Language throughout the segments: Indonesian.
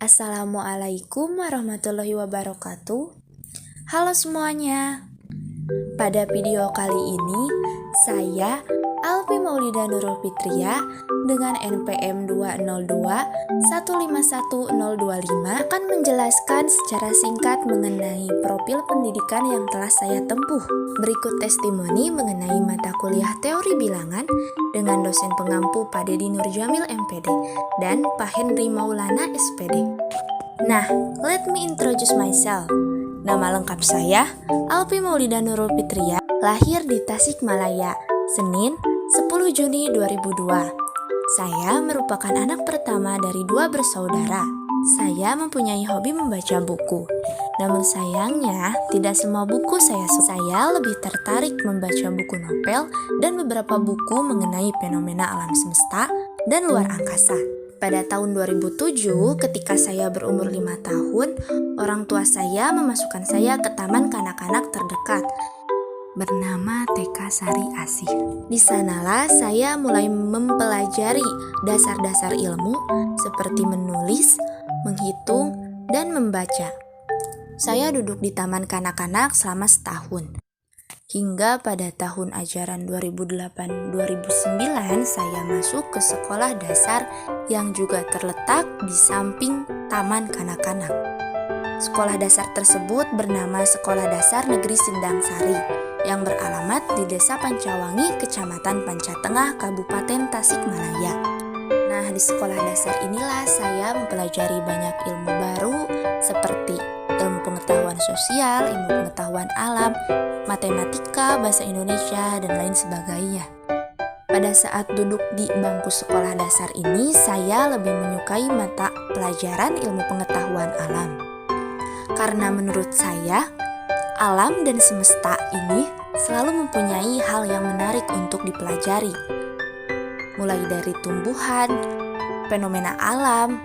Assalamualaikum warahmatullahi wabarakatuh. Halo semuanya. Pada video kali ini, saya Alfi Maulida Nurul Fitria dengan NPM 202151025 akan menjelaskan secara singkat mengenai profil pendidikan yang telah saya tempuh. Berikut testimoni mengenai mata kuliah teori bilangan dengan dosen pengampu Pak Dedi Nurjamil MPD dan Pak Henry Maulana SPD. Nah, let me introduce myself. Nama lengkap saya Alfi Maulida Nurul Fitria, lahir di Tasikmalaya, Senin 10 Juni 2002. Saya merupakan anak pertama dari 2 bersaudara. Saya mempunyai hobi membaca buku. Namun sayangnya, tidak semua buku saya suka. Saya lebih tertarik membaca buku novel dan beberapa buku mengenai fenomena alam semesta dan luar angkasa. Pada tahun 2007, ketika saya berumur 5 tahun, orang tua saya memasukkan saya ke taman kanak-kanak terdekat bernama TK Sari Asih. Di sanalah saya mulai mempelajari dasar-dasar ilmu seperti menulis, menghitung, dan membaca. Saya duduk di taman kanak-kanak selama setahun. Hingga pada tahun ajaran 2008-2009 saya masuk ke sekolah dasar yang juga terletak di samping taman kanak-kanak. Sekolah dasar tersebut bernama Sekolah Dasar Negeri Sindang Sari yang beralamat di Desa Pancawangi, Kecamatan Pancatengah, Kabupaten Tasikmalaya. Nah, di sekolah dasar inilah saya mempelajari banyak ilmu baru seperti ilmu pengetahuan sosial, ilmu pengetahuan alam, matematika, bahasa Indonesia, dan lain sebagainya. Pada saat duduk di bangku sekolah dasar ini, saya lebih menyukai mata pelajaran ilmu pengetahuan alam. Karena menurut saya, alam dan semesta ini selalu mempunyai hal yang menarik untuk dipelajari. Mulai dari tumbuhan, fenomena alam,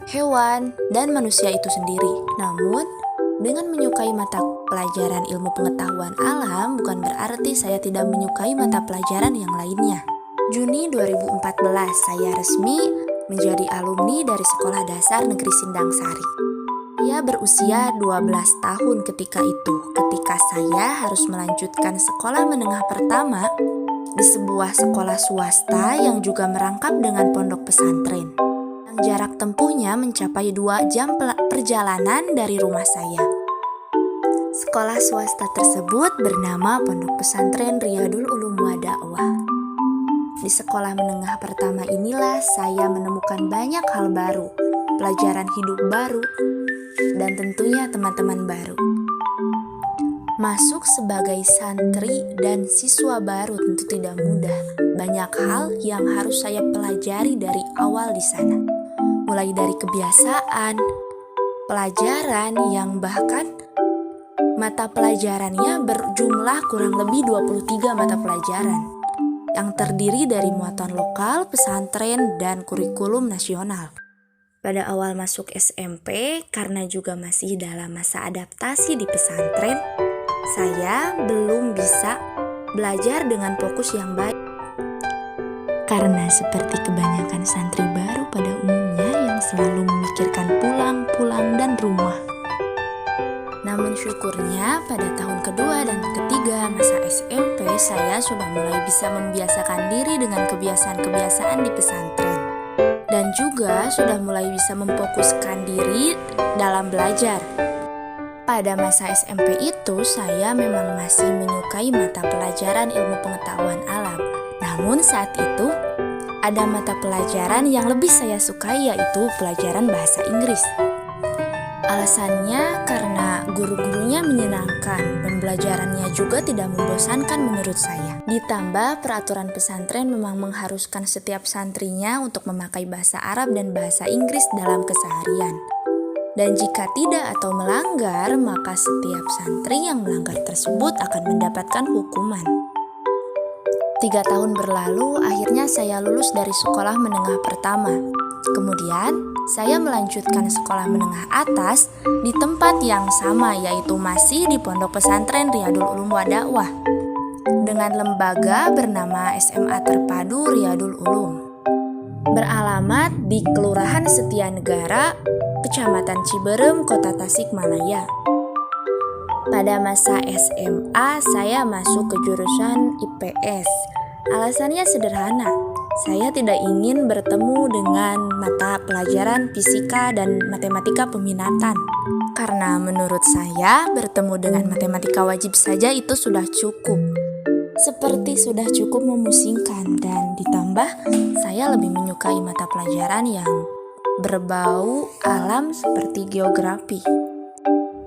hewan, dan manusia itu sendiri. Namun, dengan menyukai mata pelajaran ilmu pengetahuan alam bukan berarti saya tidak menyukai mata pelajaran yang lainnya. Juni 2014, saya resmi menjadi alumni dari Sekolah Dasar Negeri Sindang Sari. Saya berusia 12 tahun ketika saya harus melanjutkan sekolah menengah pertama di sebuah sekolah swasta yang juga merangkap dengan pondok pesantren. Jarak tempuhnya mencapai 2 jam perjalanan dari rumah saya. Sekolah swasta tersebut bernama Pondok Pesantren Riyadul Ulum wa Da'wah. Di sekolah menengah pertama inilah saya menemukan banyak hal baru, pelajaran hidup baru, dan tentunya teman-teman baru. Masuk sebagai santri dan siswa baru tentu tidak mudah. Banyak hal yang harus saya pelajari dari awal di sana. Mulai dari kebiasaan, pelajaran yang bahkan mata pelajarannya berjumlah kurang lebih 23 mata pelajaran yang terdiri dari muatan lokal, pesantren, dan kurikulum nasional. Pada awal masuk SMP, karena juga masih dalam masa adaptasi di pesantren, saya belum bisa belajar dengan fokus yang baik. Karena seperti kebanyakan santri baru pada umumnya yang selalu memikirkan pulang, dan rumah. Namun syukurnya pada tahun kedua dan ketiga masa SMP saya sudah mulai bisa membiasakan diri dengan kebiasaan-kebiasaan di pesantren. Dan juga sudah mulai bisa memfokuskan diri dalam belajar. Pada masa SMP itu saya memang masih menyukai mata pelajaran ilmu pengetahuan alam. Namun saat itu, ada mata pelajaran yang lebih saya sukai yaitu pelajaran bahasa Inggris. Alasannya karena guru-gurunya menyenangkan, pembelajarannya juga tidak membosankan menurut saya. Ditambah peraturan pesantren memang mengharuskan setiap santrinya untuk memakai bahasa Arab dan bahasa Inggris dalam keseharian. Dan jika tidak atau melanggar, maka setiap santri yang melanggar tersebut akan mendapatkan hukuman. 3 tahun berlalu, akhirnya saya lulus dari sekolah menengah pertama. Kemudian, saya melanjutkan sekolah menengah atas di tempat yang sama, yaitu masih di Pondok Pesantren Riyadul Ulum wa Da'wah dengan lembaga bernama SMA Terpadu Riyadul Ulum. Beralamat di Kelurahan Setianegara, Kecamatan Ciberem, Kota Tasikmalaya. Pada masa SMA, saya masuk ke jurusan IPS. Alasannya sederhana, saya tidak ingin bertemu dengan mata pelajaran fisika dan matematika peminatan. Karena menurut saya, bertemu dengan matematika wajib saja itu sudah cukup. Seperti sudah cukup memusingkan, dan ditambah saya lebih menyukai mata pelajaran yang berbau alam seperti geografi.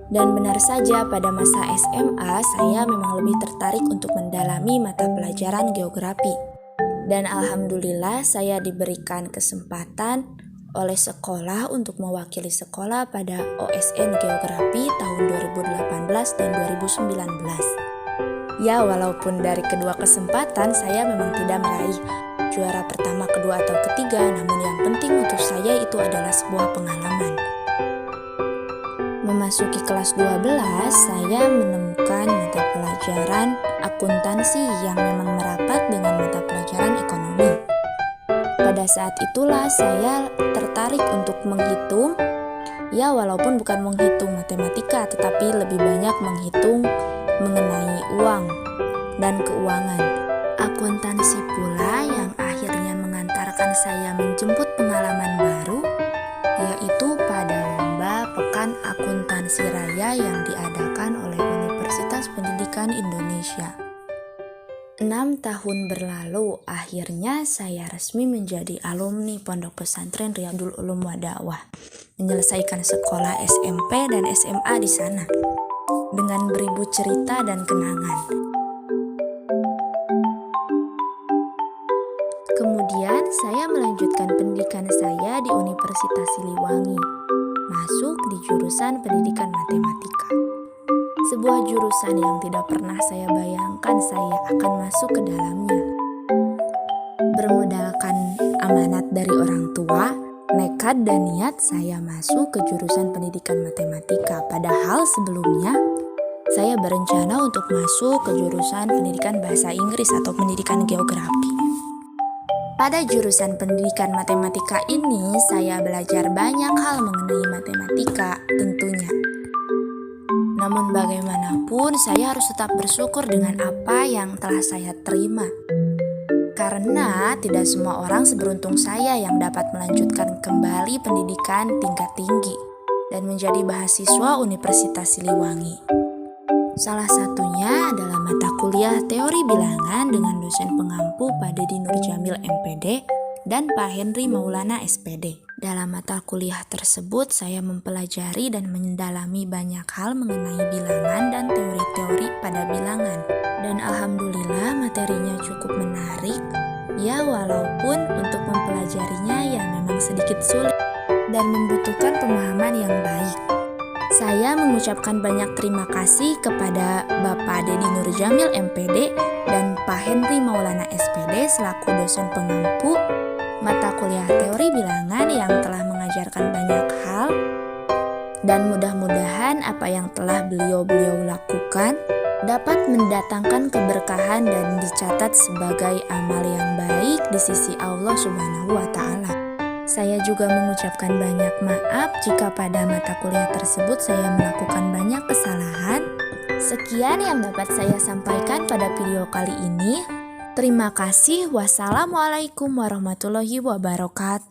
Dan benar saja pada masa SMA saya memang lebih tertarik untuk mendalami mata pelajaran geografi. Dan alhamdulillah saya diberikan kesempatan oleh sekolah untuk mewakili sekolah pada OSN Geografi tahun 2018 dan 2019. Ya, walaupun dari kedua kesempatan saya memang tidak meraih juara pertama, kedua, atau ketiga, namun yang penting untuk saya itu adalah sebuah pengalaman. Memasuki kelas 12, saya menemukan mata pelajaran akuntansi yang memang merapat dengan mata pelajaran ekonomi. Pada saat itulah saya tertarik untuk menghitung, ya walaupun bukan menghitung matematika, tetapi lebih banyak menghitung mengenai uang dan keuangan. Akuntansi pula yang akhirnya mengantarkan saya menjemput pengalaman baru, yaitu pada lomba Pekan Akuntansi Raya yang diadakan oleh Universitas Pendidikan Indonesia. 6 tahun berlalu, akhirnya saya resmi menjadi alumni Pondok Pesantren Riyadul Ulum wa Dakwah, menyelesaikan sekolah SMP dan SMA di sana dengan beribu cerita dan kenangan. Kemudian saya melanjutkan pendidikan saya di Universitas Siliwangi, masuk di jurusan Pendidikan Matematika. Sebuah jurusan yang tidak pernah saya bayangkan saya akan masuk ke dalamnya. Bermodalkan amanat dari orang tua, nekat dan niat saya masuk ke jurusan Pendidikan Matematika. Padahal sebelumnya saya berencana untuk masuk ke jurusan Pendidikan Bahasa Inggris atau Pendidikan Geografi. Pada jurusan Pendidikan Matematika ini, saya belajar banyak hal mengenai matematika tentunya. Namun bagaimanapun, saya harus tetap bersyukur dengan apa yang telah saya terima. Karena tidak semua orang seberuntung saya yang dapat melanjutkan kembali pendidikan tingkat tinggi dan menjadi mahasiswa Universitas Siliwangi. Salah satunya adalah mata kuliah teori bilangan dengan dosen pengampu Pak Dedi Nurjamil MPD dan Pak Henry Maulana SPD. Dalam mata kuliah tersebut, saya mempelajari dan mendalami banyak hal mengenai bilangan dan teori-teori pada bilangan. Dan alhamdulillah materinya cukup menarik, ya walaupun untuk mempelajarinya ya memang sedikit sulit dan membutuhkan pemahaman yang baik. Saya mengucapkan banyak terima kasih kepada Bapak Dedi Nurjamil MPD dan Pak Henry Maulana SPD selaku dosen pengampu mata kuliah teori bilangan yang telah mengajarkan banyak hal, dan mudah-mudahan apa yang telah beliau lakukan dapat mendatangkan keberkahan dan dicatat sebagai amal yang baik di sisi Allah Subhanahu wa Ta'ala. Saya juga mengucapkan banyak maaf jika pada mata kuliah tersebut saya melakukan banyak kesalahan. Sekian yang dapat saya sampaikan pada video kali ini. Terima kasih. Wassalamualaikum warahmatullahi wabarakatuh.